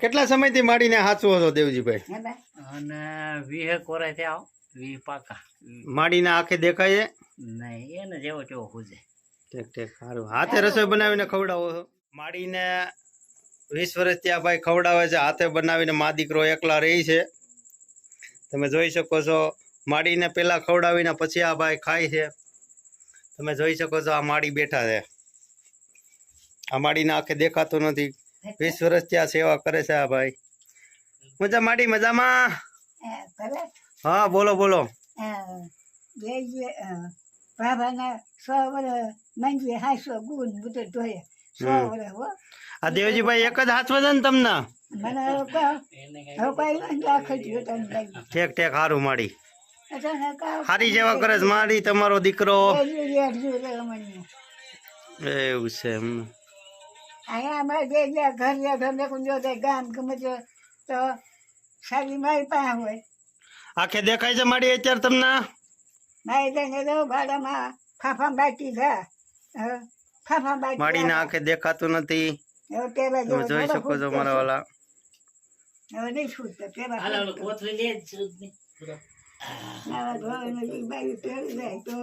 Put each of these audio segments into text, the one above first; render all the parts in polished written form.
કેટલા સમયથી માડીને હાચવો હતો દેવજીભાઈ? અને 20 કોરા થયા 20 પાકા. માડીને આંખે દેખાય નહીં એને જેવો તેવો ખુજે. ઠીક ઠીક સારું. હાથે રસોઈ બનાવીને ખવડાવો છો? માડીને 20 વર્ષ ત્યાં ભાઈ ખવડાવે છે હાથે બનાવીને. મા દીકરો એકલા રહી છે. તમે જોઈ શકો છો માડીને પેલા ખવડાવીને પછી આ ભાઈ ખાય છે. તમે જોઈ શકો છો આ માડી બેઠા છે. આ માડીને આંખે દેખાતું નથી. 20 વર્ષ ત્યાં સેવા કરે છે આ ભાઈ. મજા માડી મજામાં? હા બોલો બોલો. આ દેવજીભાઈ એક જ હાચવે છે ને તમને? ઠેક ઠેક સારું. માડી સારી સેવા કરે છે માડી તમારો દીકરો. એવું છે એમ. અહીંયા અમારે ઘર ગામ ગમે તો સારી મારી પાસે હોય. આખે દેખાય છે માડી અત્યારે તમને? ભાડામાં ફાફા બાકી છે. માડીને આંખે દેખાતું નથી. તમે જોઈ શકો છો મારા વાલા. હવે નહીં છૂટતા પેલા નવા ધોવાનું બાજુ પહેરી જાય તો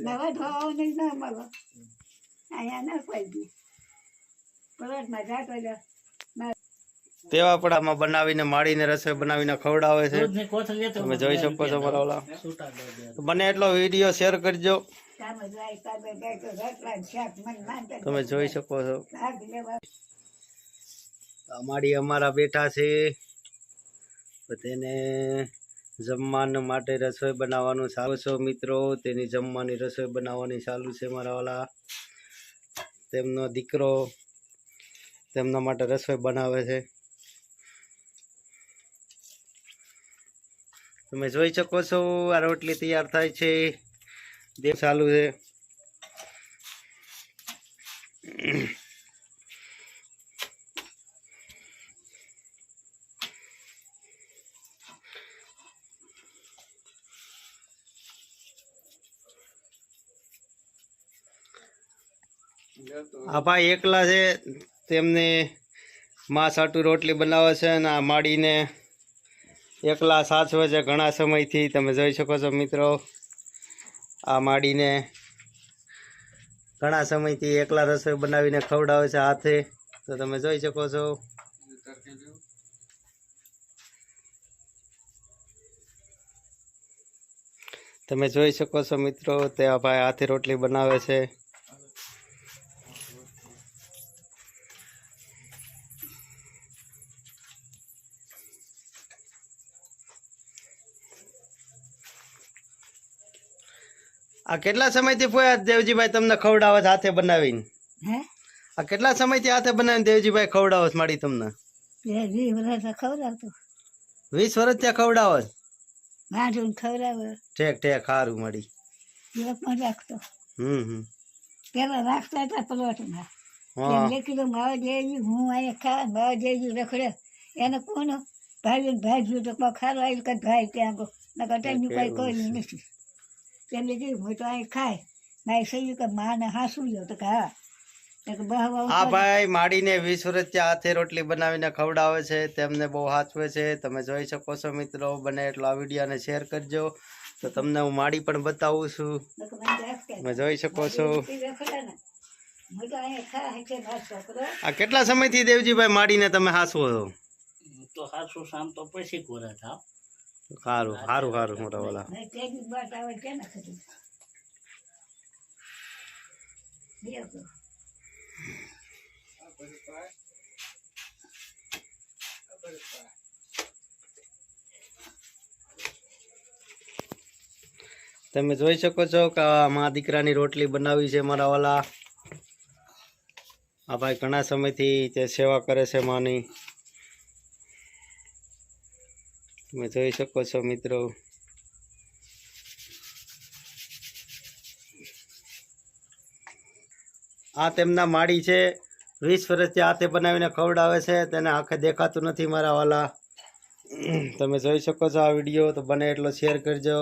નવા ધોવાનું ના મળે. અહીંયા ના કોઈ પલટમાં જાતો તેવા પડામાં બનાવીને માડીને રસોઈ બનાવીને ખવડાવે છે. તમે જોઈ શકો છો મારા વાલા. બને એટલો વિડીયો શેર કરજો. તમે જોઈ શકો છો માડી અમારા બેઠા છે. તેને જમવાના માટે રસોઈ બનાવવાનું ચાલુ છે મિત્રો. તેની જમવાની રસોઈ બનાવવાની ચાલુ છે મારા વાલા. તેમનો દીકરો તેમના માટે રસોઈ બનાવે છે. તમે જોઈ શકો છો આ રોટલી તૈયાર થાય છે. દેવ ચાલુ છે. આ ભાઈ એકલા છે. તેમને માં સાટુ રોટલી બનાવે છે અને આ માડીને એકલા સાચવે છે ઘણા સમયથી. તમે જોઈ શકો છો મિત્રો આ માડીને ઘણા સમયથી એકલા રસોઈ બનાવીને ખવડાવે છે હાથે. તો તમે જોઈ શકો છો. તમે જોઈ શકો છો મિત્રો તે આ ભાઈ હાથે રોટલી બનાવે છે. આ કેટલા સમયથી પોયા દેવજીભાઈ તમને ખવડાવે છે હાથે બનાવીને? આ કેટલા સમયથી હાથે બનાવીને દેવજીભાઈ ખવડાવે છે માડી તમને? 20 વર્ષ ખવડાવતો. 20 વર્ષ ત્યાં ખવડાવે? માઢું ખવડાવે. ઠેક ઠેક સારું માડી. રાખતો પેલા રાખતા હતા પલોટમાં. કીધું મારો જેવી હું અહીંયા ખા મારો જેવી રખડે એને કોનો ભાઈ ભાઈ તો ખારો આવી કઈ ભાઈ ત્યાં કટાઈ કઈ કોઈ નથી. તેમને કીધું હું તો અહીં ખાય મારી સહી કે માને હાસું લો તો કે હા. આ ભાઈ માડીને 20 વર્ષ ત્યાં હાથે રોટલી બનાવીને ખવડાવે છે. તેમને બહુ હાચવે છે. તમે જોઈ શકો છો મિત્રો. બને એટલો આ વિડીયોને શેર કરજો. તો તમને હું માડી પણ બતાવું છું. તમે જોઈ શકો છો. આ કેટલા સમયથી દેવજીભાઈ માડીને તમે હાસવો છો? તો હાસું શામ તો પછી કોરા થાવ. સારું સારું સારું મોટા વાલા. તમે જોઈ શકો છો કે મા દીકરાની રોટલી બનાવી છે મારા વાલા. આ ભાઈ ઘણા સમયથી તે સેવા કરે છે માની. તમે જોઈ શકો છો મિત્રો. આ તેમના માડી છે. 20 વર્ષથી હાથે બનાવીને ખવડાવે છે. તેને આંખે દેખાતું નથી મારા વાલા. તમે જોઈ શકો છો આ વિડીયો, તો બને એટલો શેર કરજો.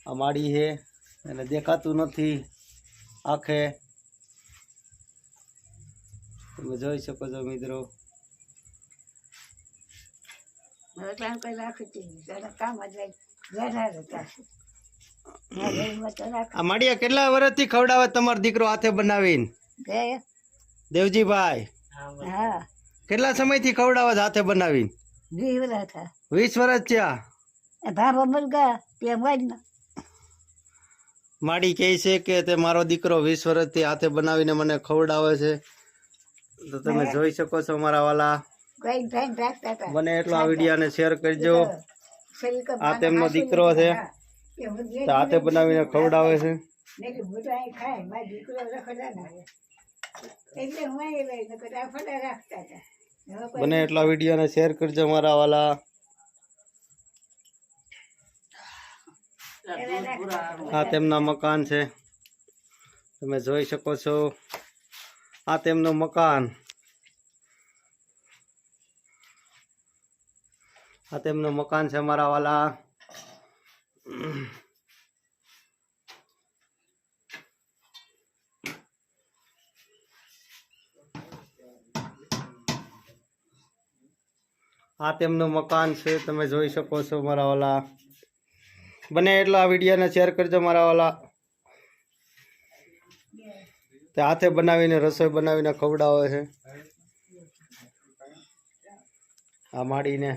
આ માડી છે એને દેખાતું નથી આંખે, તમે જોઈ શકો છો મિત્રો. કોઈ રાખી દીધું કામ જ બેઠા રહેતા છે. આ માડિયા કેટલા વર્ષથી ખવડાવે તમારો દીકરો હાથે બનાવીને? દેવજીભાઈ હા કેટલા સમયથી ખવડાવે છે હાથે બનાવીને? 20 વર્ષ થયા. 20 વર્ષ થયા. ભાભો મુર્ગા તે મોજ ને માડી કહે છે કે તે મારો દીકરો 20 વર્ષથી હાથે બનાવીને મને ખવડાવે છે. તો તમે જોઈ શકો છો મારા વાલા. કોઈ ધ્યાન રાખતા હતા. બને એટલો આ વિડીયોને શેર કરજો. આ તેમનો દીકરો છે, તો હાથે બનાવીને ખવડાવે છે. બને એટલા વિડીયોને શેર કરજો મારા વાલા. આ તેમના મકાન છે, તમે જોઈ શકો છો. આ તેમનું મકાન, આ તેમનું મકાન છે મારા વાલા. આ તેમનું મકાન છે, તમે જોઈ શકો છો મારા વાલા. બને એટલો આ વિડીયોને શેર કરજો મારા વાલા. તે હાથે બનાવીને રસોઈ બનાવીને ખવડાવે છે. આ માડીને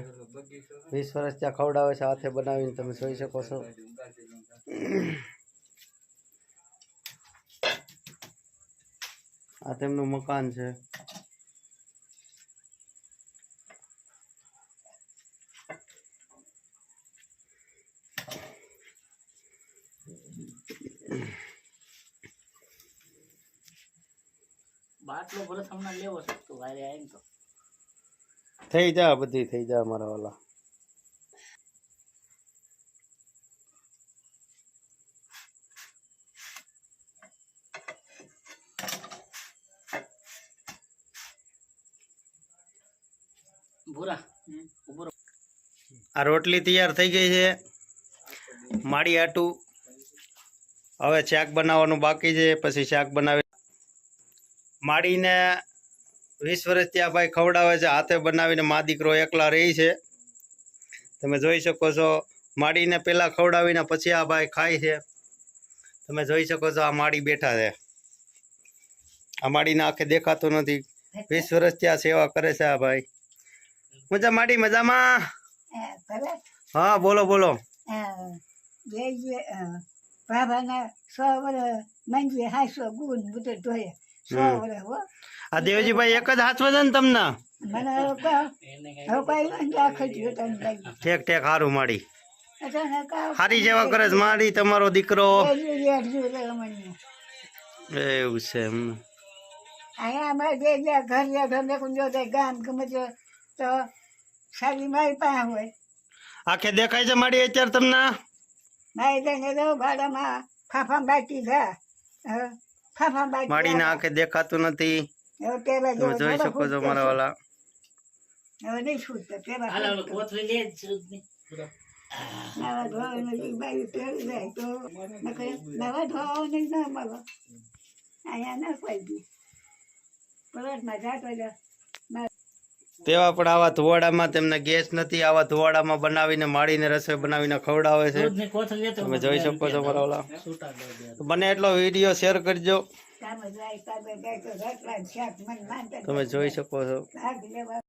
20 વર્ષ ત્યાં ખવડાવે છે હાથે બનાવીને, તમે જોઈ શકો છો. આ તેમનું મકાન છે. બાટલો ભરત હમણાં લેવો છે તો વારે આવીને તો થઈ જા, બધી થઈ જા મારા વાલા. ભૂરા ઉભો રહો. આ રોટલી તૈયાર થઈ ગઈ છે માડી આટું. હવે શાક બનાવવાનું બાકી છે, પછી શાક બનાવી. માડીને 20 વર્ષ ત્યાં ભાઈ ખવડાવે છે હાથે બનાવીને. મા દીકરો એકલા રહી છે, તમે જોઈ શકો છો. માડીને પહેલાં ખવડાવીને પછી આ ભાઈ ખાય છે, તમે જોઈ શકો છો. આ માડી બેઠા છે, આ માડીને આંખે દેખાતું નથી. 20 વર્ષ ત્યાં સેવા કરે છે આ ભાઈ. મજા માડી મજામાં? હા બોલો બોલો. બાબાના 100 વર્ષ મંજી 500 ગુણ બધું ધોયા. 100 વર્ષ હો. આ દેવજીભાઈ એક જ હાથ વધે ને તમને? મને હવે કોઈ આખો જીવ તમને લાગી. ઠેક ઠેક, સારું માડી અચાનક સારી સેવા કરે છે માડી. તમારો દીકરો મને એવું છે એમ? અહીંયા અમારે ઘર ધંધે કુંજો ગામ ગમે તો સારી મારી પાસે હોય. આખે દેખાય છે માડી અત્યારે તમને? મારી તને તો ભાડામાં ફાફા બાકી છે. ફાફા બાકી માડીને આંખે દેખાતું નથી, હવે પેલા તમે જોઈ શકો છો મારા વાલા. હવે નહીં છૂટતો પેલા હાલ હાલ કોથળી લે જ નહીં. નવા ધોવાનું બાઈ પહેરી જાય તો નવા ધોવાનું ના મળે. અહીંયા ના કોઈ દી પલટમાં જાતો તેવા પણ આવા ધુવાડામાં તેમને ગેસ નથી. આવા ધુવાડામાં બનાવીને માડીને રસોઈ બનાવીને ખવડાવે છે, દૂધની કોથળી લેતો તમે જોઈ શકો છો મારા વાલા. છૂટા દો દે. બને એટલો વિડીયો શેર કરજો, કામ જાય તાબે જાય તો રટલા શાક મન માનતા તમે જોઈ શકો છો. ભાગ લેવા